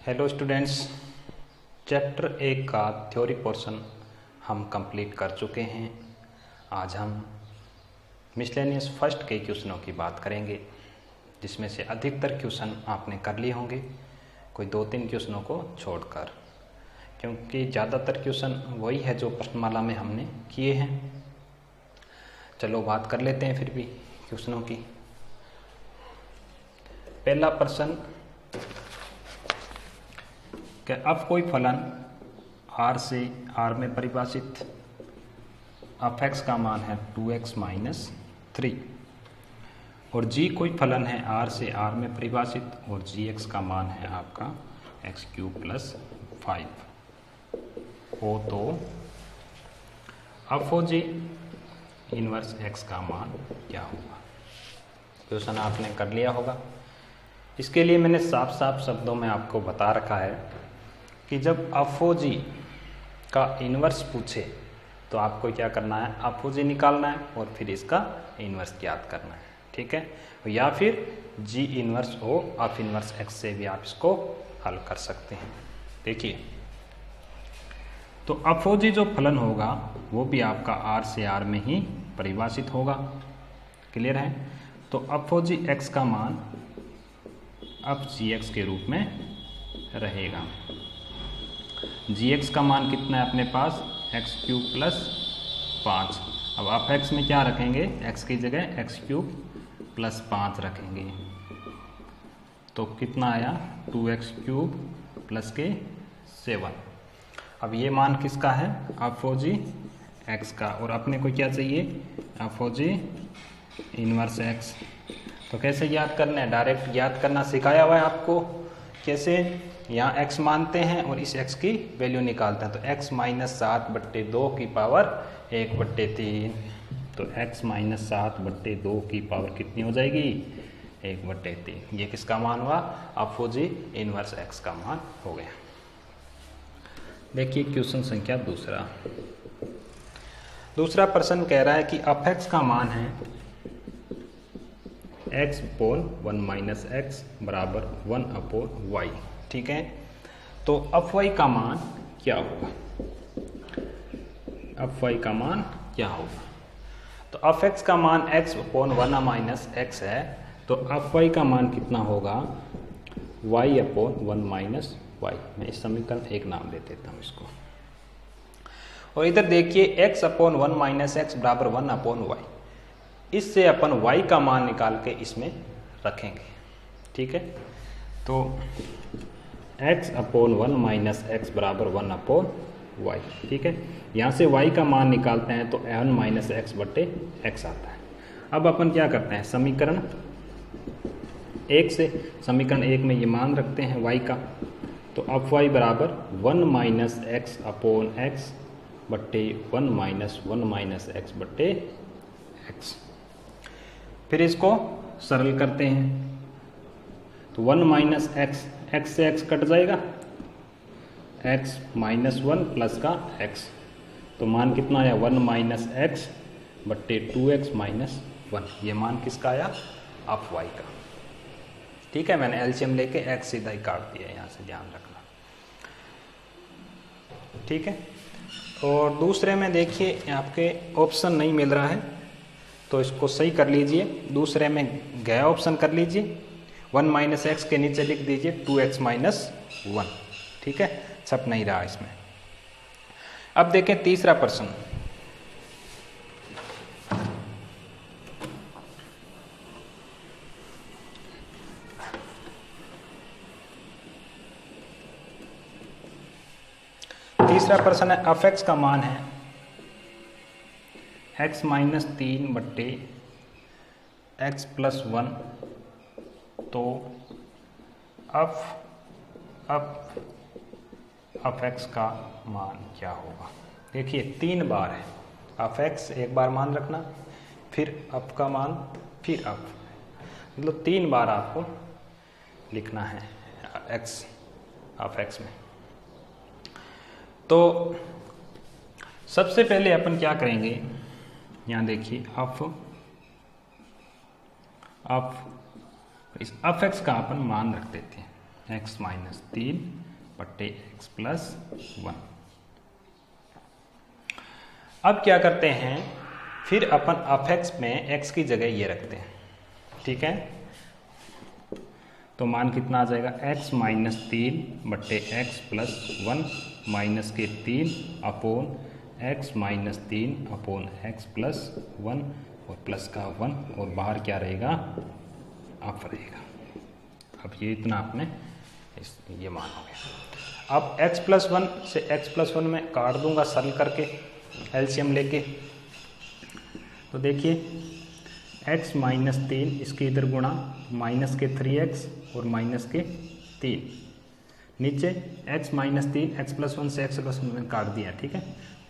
Hello students, chapter 1 का theory portion हम complete कर चुके हैं। आज हम मिसलेनियस फर्स्ट के क्वेश्चनों की बात करेंगे, जिसमें से अधिकतर क्वेश्चन आपने कर लिए होंगे, कोई 2-3 क्वेश्चनों को छोड़कर, क्योंकि ज़्यादातर क्वेश्चन वही है जो प्रश्नमाला में हमने किए हैं। चलो बात कर लेते हैं फिर भी क्वेश्चनों की। पहला प्रश्न, कि अब कोई फलन r से r में परिभाषित f(x) का मान है 2x - 3 और g कोई फलन है r से r में परिभाषित और gx का मान है आपका x³ + 5 हो तो अब g इनवर्स x का मान क्या होगा। क्वेश्चन आपने कर लिया होगा। इसके लिए मैंने साफ साफ शब्दों में आपको बता रखा है कि जब f(g) का इन्वर्स पूछे तो आपको क्या करना है, f(g) निकालना है और फिर इसका इन्वर्स ज्ञात करना है, ठीक है। या फिर g इन्वर्स हो f इन्वर्स x से भी आप इसको हल कर सकते हैं। देखिए, तो f(g) जो फलन होगा वो भी आपका r से r में ही परिभाषित होगा। क्लियर है। तो f(g) x का मान f(g)x के रूप में रहेगा। gx का मान कितना है अपने पास, x³ + 5। अब f(x) में क्या रखेंगे, x की जगह x³ + 5 रखेंगे तो कितना आया, 2x³ + 7। अब ये मान किसका है, f(g) x का, और अपने को क्या चाहिए, f(g) इनवर्स x। तो कैसे ज्ञात करना है, डायरेक्ट ज्ञात करना सिखाया हुआ है आपको। कैसे, यहाँ x मानते हैं और इस x की वैल्यू निकालते हैं। तो x - 7/2 की पावर 1/3। तो x - 7/2 की पावर कितनी हो जाएगी, 1/3। ये किसका मान हुआ, f(g) इनवर्स x का मान हो गया। देखिए क्वेश्चन संख्या दूसरा प्रश्न कह रहा है कि f(x) का मान है x/1 - x बराबर 1/y, ठीक है। तो f(y) का मान क्या होगा, f(y) का मान क्या होगा। तो f(x) का मान x/1 - x है, तो f(y) का मान कितना होगा, y/1 - y। मैं इस समीकरण एक नाम दे देता हूँ इसको। और इधर देखिए x/1 - x बराबर 1/y। इससे अपन y का मान निकाल के इसमें रखेंगे, ठीक है। तो x/1 - x बराबर 1/y, ठीक है। यहाँ से y का मान निकालते हैं तो 1 - x/x आता है। अब अपन क्या करते हैं, समीकरण 1 से समीकरण 1 में ये मान रखते हैं y का। तो f(y) बराबर 1 - x/x बट्टे 1 - x/x। फिर इसको सरल करते हैं तो 1 - x से x कट जाएगा, x - 1 प्लस का x, तो मान कितना आया, 1 - x बट्टे 2x - 1। ये मान किसका आया, f(y) का, ठीक है। मैंने एलसीएम लेके x सीधा ही काट दिया, यहाँ से ध्यान रखना, ठीक है। और दूसरे में देखिए आपके ऑप्शन नहीं मिल रहा है तो इसको सही कर लीजिए। दूसरे में गया ऑप्शन कर लीजिए, 1 - x के नीचे लिख दीजिए 2x - 1, ठीक है। छप नहीं रहा इसमें। अब देखें तीसरा प्रश्न। तीसरा प्रश्न है, f(x) का मान है x - 3 बट्टे x + 1। तो f(x) का मान क्या होगा। देखिए 3 बार है, f(x) एक बार मान रखना, फिर f का मान, फिर f, मतलब 3 बार आपको लिखना है x f(x) में। तो सबसे पहले अपन क्या करेंगे, यहाँ देखिए इस f(x) का अपन मान रख देते हैं, एक्स माइनस 3 बट्टे एक्स प्लस 1। अब क्या करते हैं, फिर अपन एफ एक्स में एक्स की जगह ये रखते हैं, ठीक है। तो मान कितना आ जाएगा, एक्स माइनस 3 बट्टे एक्स प्लस 1 माइनस के 3 upon x minus 3 upon x plus 1 और प्लस का 1 और बाहर क्या रहेगा, अप रहेगा। अब ये इतना आपने ये मान हो गया। अब x प्लस 1 से x प्लस 1 में काट दूंगा सरल करके एलसीएम लेके। तो देखिए x माइनस 3 इसके इधर गुणा माइनस के 3x और माइनस के 3, नीचे x माइनस 3 x प्लस 1 से x प्लस 1 में काट दिया, ठीक है।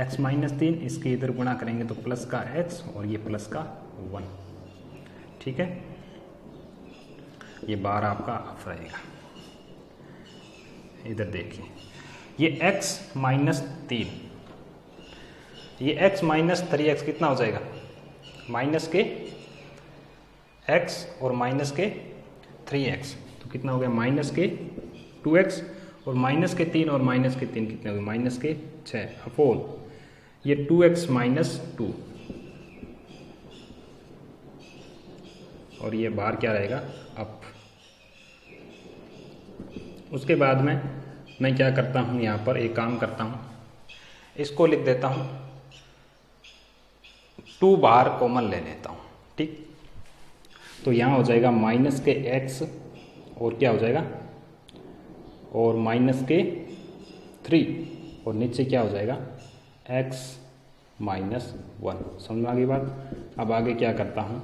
x माइनस 3 इसके इधर गुणा करेंगे तो प्लस का x और ये प्लस का 1, ठीक है। ये बार आपका अफ रहेगा। इधर देखिए ये x माइनस 3, ये x माइनस 3x कितना हो जाएगा, माइनस के x और माइनस के 3x, तो कितना हो गया माइनस के 2x और माइनस के 3 और माइनस के 3 कितने हो गए, माइनस के 6 अपोन ये 2x माइनस 2 और ये बाहर क्या रहेगा, अप। उसके बाद में मैं क्या करता हूँ, यहाँ पर एक काम करता हूँ, इसको लिख देता हूँ 2 बाहर कॉमन ले लेता हूँ, ठीक। तो यहाँ हो जाएगा माइनस के x और क्या हो जाएगा, और माइनस के 3 और नीचे क्या हो जाएगा x माइनस 1। समझ में आ गई बात। अब आगे क्या करता हूँ,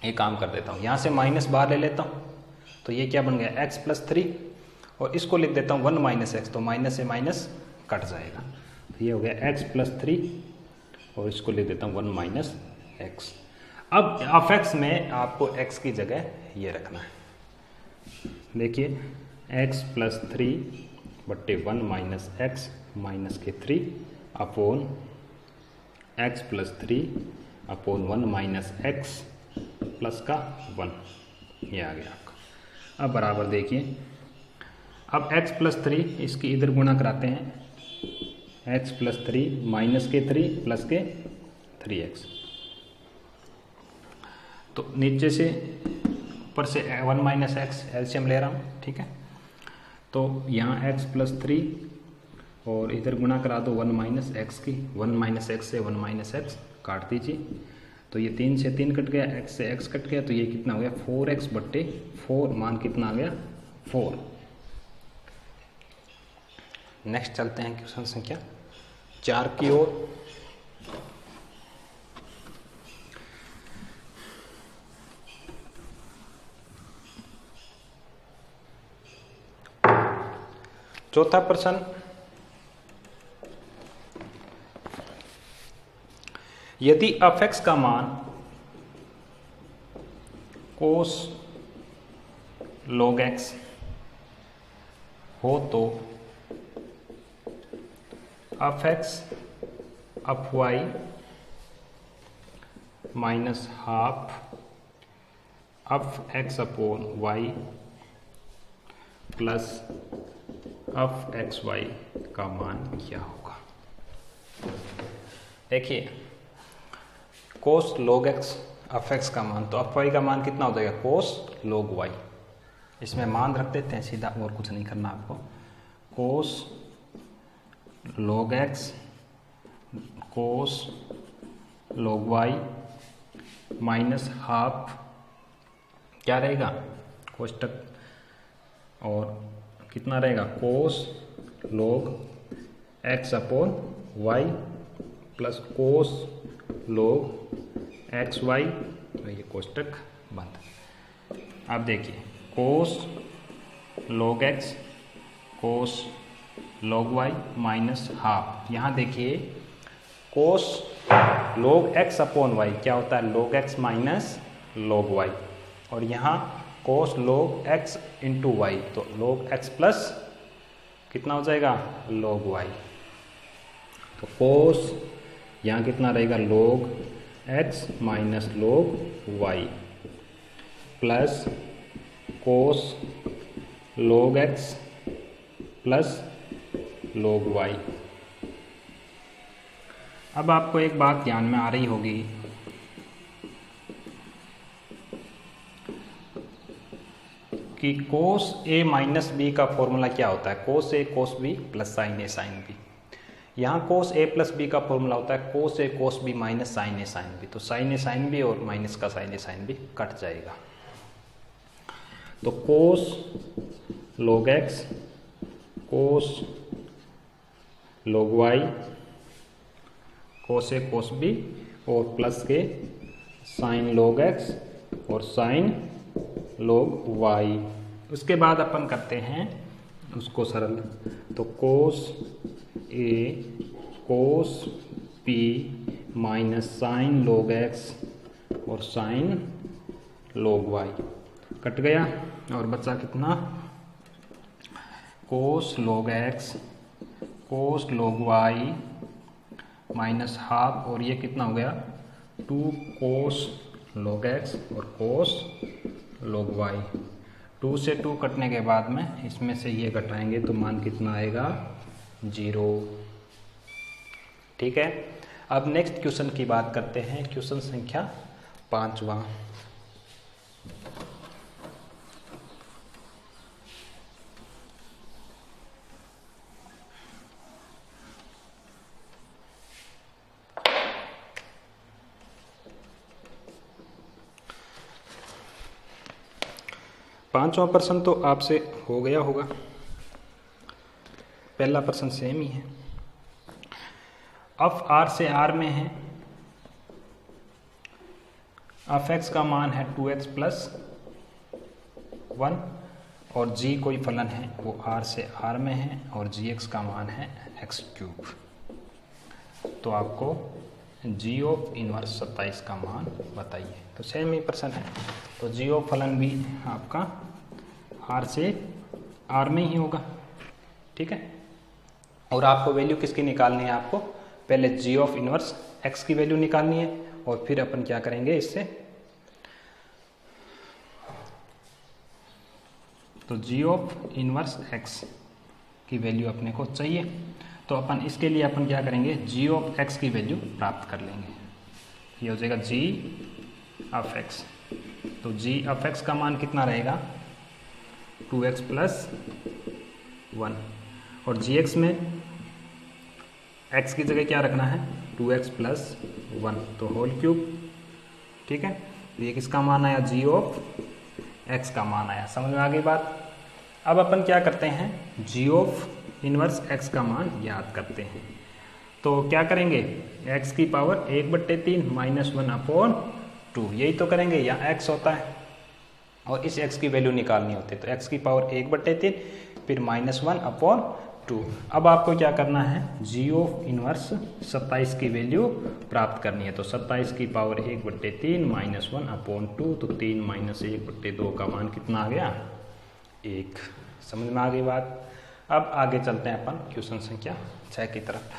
एक काम कर देता हूँ, यहाँ से माइनस बाहर ले लेता हूँ, तो ये क्या बन गया x प्लस 3 और इसको लिख देता हूँ 1 माइनस एक्स, तो माइनस से माइनस कट जाएगा, तो ये हो गया x प्लस 3 और इसको लिख देता हूँ 1 माइनस एक्स। अब एफ एक्स में आपको x की जगह ये रखना है। देखिए x प्लस 3 बट्टे 1 माइनस एक्स माइनस के 3 upon x plus 3 upon 1 minus x plus का 1, ये आ गया आपका। अब बराबर देखिए, अब x प्लस 3 इसकी इधर गुणा कराते हैं, x प्लस 3 माइनस के 3 प्लस के 3x, तो नीचे से ऊपर से 1 माइनस एक्स एलसीएम ले रहा हूँ, ठीक है। तो यहाँ x प्लस 3 और इधर गुणा करा दो 1 माइनस एक्स की, 1 माइनस एक्स से 1 माइनस एक्स काट दीजिए, तो ये 3 से 3 कट गया, x से x कट गया, तो ये कितना हो गया 4x बट्टे 4, मान कितना आ गया 4। नेक्स्ट चलते हैं क्वेश्चन संख्या 4 की ओर। चौथा प्रश्न, यदि एफ एक्स का मान कोस लॉग एक्स हो तो f x up y minus half f x upon y plus f x y का मान क्या होगा। देखिए cos log x f x का मान, तो अफ वाई का मान कितना हो जाएगा कोस लॉग वाई। इसमें मान रख देते हैं सीधा, और कुछ नहीं करना आपको। Cos log x cos log y minus half क्या रहेगा कोष्टक, और कितना रहेगा cos log x upon y plus cos log x y, तो ये कोष्टक बंद। अब देखिए cos log x cos log y minus half, यहाँ देखिए cos log x upon y क्या होता है log x minus log y, और यहाँ cos log x into y, तो लॉग एक्स प्लस कितना हो जाएगा लॉग वाई। तो कोस यहाँ कितना रहेगा log x minus log y plus cos log x plus log y। अब आपको एक बात ध्यान में आ रही होगी कि cos a माइनस बी का फॉर्मूला क्या होता है, cos a cos b plus sin a sin b। यहाँ cos a प्लस b का फॉर्मूला होता है cos a cos b minus sin a sin b। तो sin a sin b और माइनस का sin a sin b cut जाएगा। तो cos log x cos log y cos a cos b और plus के sin log x और sin log y। उसके बाद अपन करते हैं उसको सरल, तो cos a cos b minus sin log x और sin log y कट गया और बचा कितना, cos log x cos log y minus half और ये कितना हो गया 2 cos log x और cos log y। 2 से 2 कटने के बाद में इसमें से ये घटाएंगे तो मान कितना आएगा 0। ठीक है, अब नेक्स्ट क्वेश्चन की बात करते हैं, क्वेश्चन संख्या 5वां। पांचवा प्रश्न तो आपसे हो गया होगा, पहला प्रश्न सेम ही है। अब r से r में है, f x का मान है 2x प्लस 1 और g कोई फलन है वो r से r में है और gx का मान है x क्यूब। तो आपको g ऑफ इनवर्स 27 का मान बताइए। तो सेम ही प्रश्न है, तो g ऑफ फलन भी आपका r से r में ही होगा। ठीक है, और आपको वैल्यू किसकी निकालनी है, आपको पहले g ऑफ इनवर्स x की वैल्यू निकालनी है और फिर अपन क्या करेंगे इससे, तो g ऑफ इनवर्स x की वैल्यू अपने को चाहिए। तो अपन इसके लिए अपन क्या करेंगे, g ऑफ x की वैल्यू प्राप्त कर लेंगे। ये हो जाएगा g ऑफ x। तो g ऑफ x का मान कितना रहेगा 2x प्लस 1 और gx में x की जगह क्या रखना है 2x प्लस 1 तो होल क्यूब। ठीक है, तो ये किसका मान आया, g ऑफ x का मान आया। समझ में आ गई बात। अब अपन क्या करते हैं, g ऑफ इनवर्स x का मान याद करते हैं। तो क्या करेंगे, x की पावर 1/3 माइनस 1/2, यही तो करेंगे। यहाँ x होता है और इस x की वैल्यू निकालनी होती है, तो x की पावर 1/3 फिर माइनस 1/2। अब आपको क्या करना है, g ऑफ इनवर्स 27 की वैल्यू प्राप्त करनी है। तो 27 की पावर 1/3 माइनस 1/2, तो 3 माइनस 1/2 का मान कितना आ गया 1। समझ में आ गई बात। अब आगे चलते हैं अपन क्वेश्चन संख्या 6 की तरफ।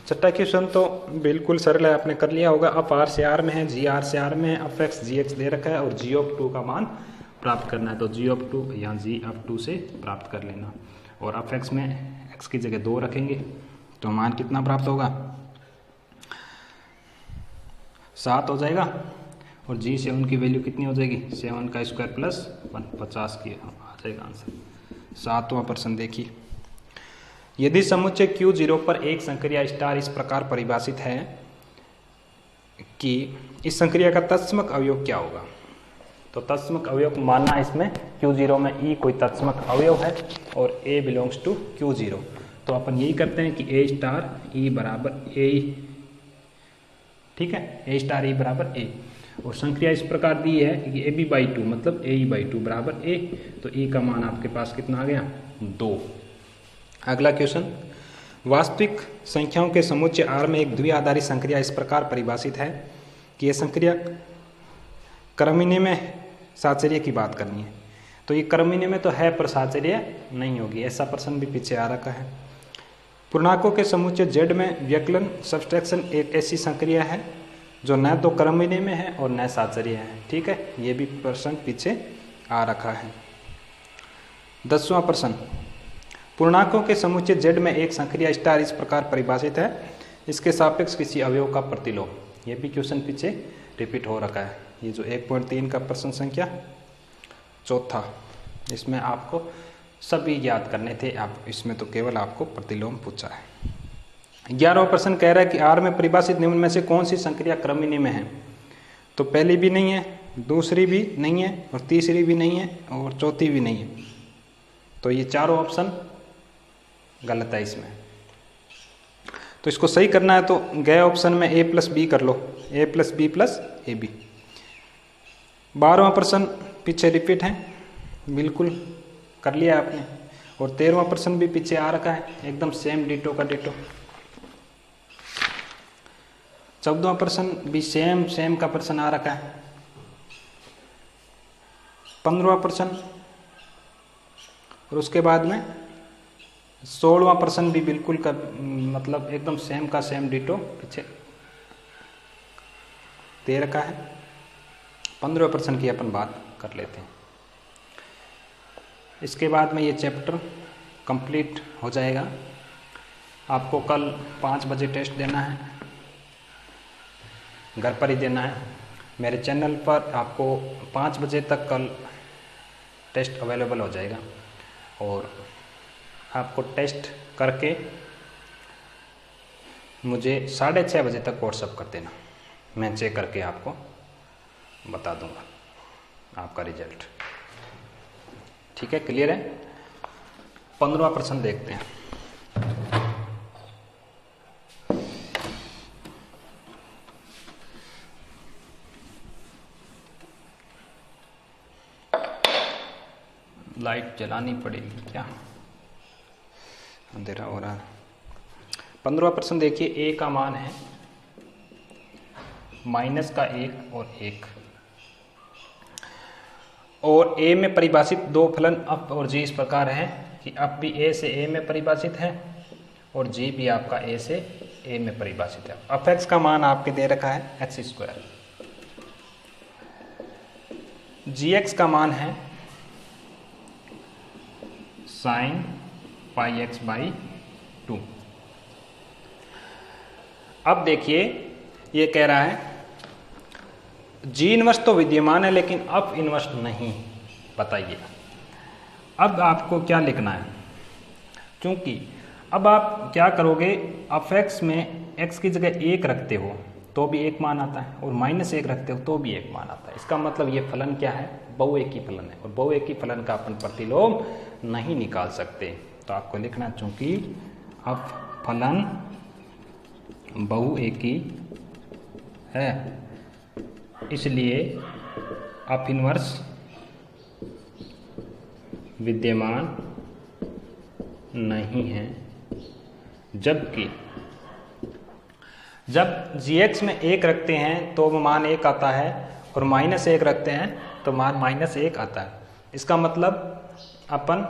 छठा क्वेश्चन तो बिल्कुल सरल है, आपने कर लिया होगा। अब r से r में है, g r से r में है, f x g x दे रखा है और g ऑफ 2 का मान प्राप्त करना है। तो g ऑफ 2 यहाँ g ऑफ 2 से प्राप्त कर लेना और f x में x की जगह 2 रखेंगे तो मान कितना प्राप्त होगा 7 हो जाएगा और g7 की वैल्यू कितनी हो जाएगी 7 का स्क्वायर प्लस 1 50 की आ जाएगा आंसर। 7वां प्रश्न देखिए, यदि समुच्चय Q0 पर एक संक्रिया स्टार इस प्रकार परिभाषित है कि इस संक्रिया का तत्समक अवयव क्या होगा। तो तत्समक अवयव मानना इसमें Q0 में E कोई तत्समक अवयव है और A बिलोंग्स टू Q0। तो अपन यही करते हैं कि A स्टार E बराबर A, ठीक है, A स्टार E बराबर A और संक्रिया इस प्रकार दी है कि AB/2 मतलब AE/2 बराबर A। तो E का मान आपके पास कितना आ गया 2। अगला क्वेश्चन, वास्तविक संख्याओं के समुच्चय R में एक द्विआधारी संक्रिया इस प्रकार परिभाषित है कि यह संक्रिया क्रमिक में साचर्य की बात करनी है। तो ये क्रमिक में तो है पर साचर्य नहीं होगी, ऐसा प्रश्न भी पीछे आ रखा है। पूर्णांकों के समुच्चय Z में व्यकलन सब्सट्रैक्शन एक ऐसी संक्रिया है जो न तो क्रमनिय में है और न साचर्य है। ठीक है, ये भी प्रश्न पीछे आ रखा है। 10वां प्रश्न, पूर्णांकों के समुच्चय Z में एक संक्रिया स्टार इस प्रकार परिभाषित है, इसके सापेक्ष किसी अवयव का प्रतिलोम। ये भी क्वेश्चन पीछे रिपीट हो रखा है। ये जो 1.3 का प्रश्न संख्या चौथा, इसमें आपको सभी याद करने थे, आप इसमें तो केवल आपको प्रतिलोम पूछा है। 11वां प्रश्न कह रहा है कि R में परिभाषित निम्न में से कौन सी संक्रिया क्रमनिय में है। तो पहली भी नहीं है, दूसरी भी नहीं है, और तीसरी भी नहीं है, और चौथी भी नहीं है। तो ये चारों ऑप्शन गलत है इसमें। तो इसको सही करना है तो गए ऑप्शन में A + B कर लो, A + B + AB। 12वां प्रश्न पीछे रिपीट है, बिल्कुल कर लिया आपने। और 13वां प्रश्न भी पीछे आ रखा है, एकदम सेम डिटो का डिटो। 14वां प्रश्न भी सेम का प्रश्न आ रखा है। 15वां प्रश्न, और उसके बाद में 16वां प्रश्न भी बिल्कुल का मतलब एकदम सेम का सेम डिटो पीछे दे रखा है। 15वें प्रश्न की अपन बात कर लेते हैं। इसके बाद में ये चैप्टर कंप्लीट हो जाएगा। आपको कल 5 बजे टेस्ट देना है, घर पर ही देना है। मेरे चैनल पर आपको 5 बजे तक कल टेस्ट अवेलेबल हो जाएगा, और आपको टेस्ट करके मुझे 6:30 बजे तक व्हाट्सअप कर देना, मैं चेक करके आपको बता दूंगा आपका रिजल्ट। ठीक है, क्लियर है। 15वां प्रश्न देखते हैं। लाइट जलानी पड़ेगी क्या, अंधेरा हो रहा है। 15वां प्रश्न देखिए, A का मान है -1 और 1, और A में परिभाषित दो फलन अप और जी इस प्रकार है कि अप भी A से A में परिभाषित है और जी भी आपका A से A में परिभाषित है। अप x का मान आपके दे रखा है x², gx का मान है sin πx/2। अब देखिए ये कह रहा है जी इनवर्स तो विद्यमान है लेकिन अप इनवर्स नहीं, बताइए अब आपको क्या लिखना है। क्योंकि अब आप क्या करोगे, अप x में x की जगह 1 रखते हो तो भी 1 मान आता है, और -1 रखते हो तो भी 1 मान आता है। इसका मतलब ये फलन क्या है, बहुएकी फलन है, और बहुएकी फलन का अपन प्रतिलोम नहीं निकाल सकते। तो आपको लिखना, चूंकि अब फलन बहुएकी है इसलिए अप इनवर्स विद्यमान नहीं है, जबकि जब gx में 1 रखते हैं तो मान 1 आता है, और -1 रखते हैं तो मान -1 आता है। इसका मतलब अपन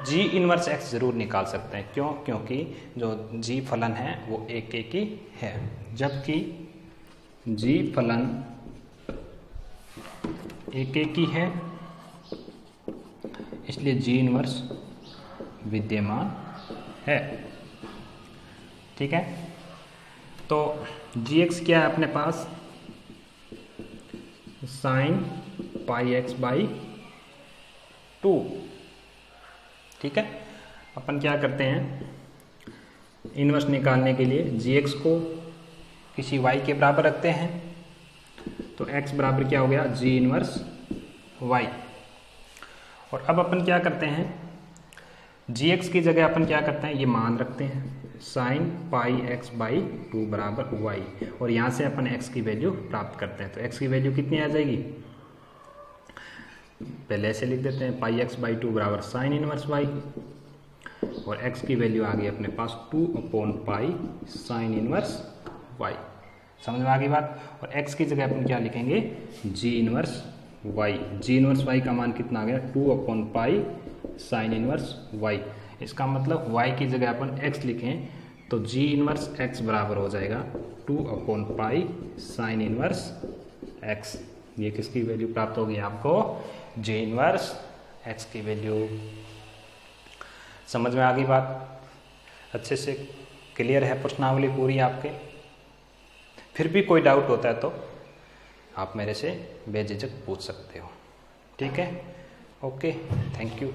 g इनवर्स x जरूर निकाल सकते हैं। क्यों? क्योंकि जो g फलन है वो एकेकी है, जबकि g फलन एकेकी है इसलिए g इनवर्स विद्यमान है। ठीक है, तो gx क्या है अपने पास, sin πx/2। ठीक है, अपन क्या करते हैं, इनवर्स निकालने के लिए gx को किसी y के बराबर रखते हैं, तो x बराबर क्या हो गया, g इनवर्स y। और अब अपन क्या करते हैं, gx की जगह अपन क्या करते हैं, ये मान रखते हैं sin πx/2 बराबर y, और यहाँ से अपन x की वैल्यू प्राप्त करते हैं। तो x की वैल्यू कितनी आ जाएगी, पहले ऐसे लिख देते हैं, πx/2 बराबर sin इनवर्स y, और x की वैल्यू आ गई अपने पास 2/π sin इनवर्स y। समझ में आ गई बात। और x की जगह अपन क्या लिखेंगे, g inverse y। g inverse y का मान कितना आ गया, 2/π sin इनवर्स y। इसका मतलब y की जगह अपन x लिखें तो जी इनवर्स एक्स बराबर हो जाएगा 2/पाई साइन इनवर्स एक्स। ये किसकी वैल्यू प्राप्त होगी आपको? जे इनवर्स एक्स की वैल्यू। समझ में आ गई बात? अच्छे से क्लियर है प्रश्नावली पूरी आपके? फिर भी कोई डाउट होता है तो आप मेरे से बेझिझक पूछ सकते हो। ठीक है, ओके, थैंक यू।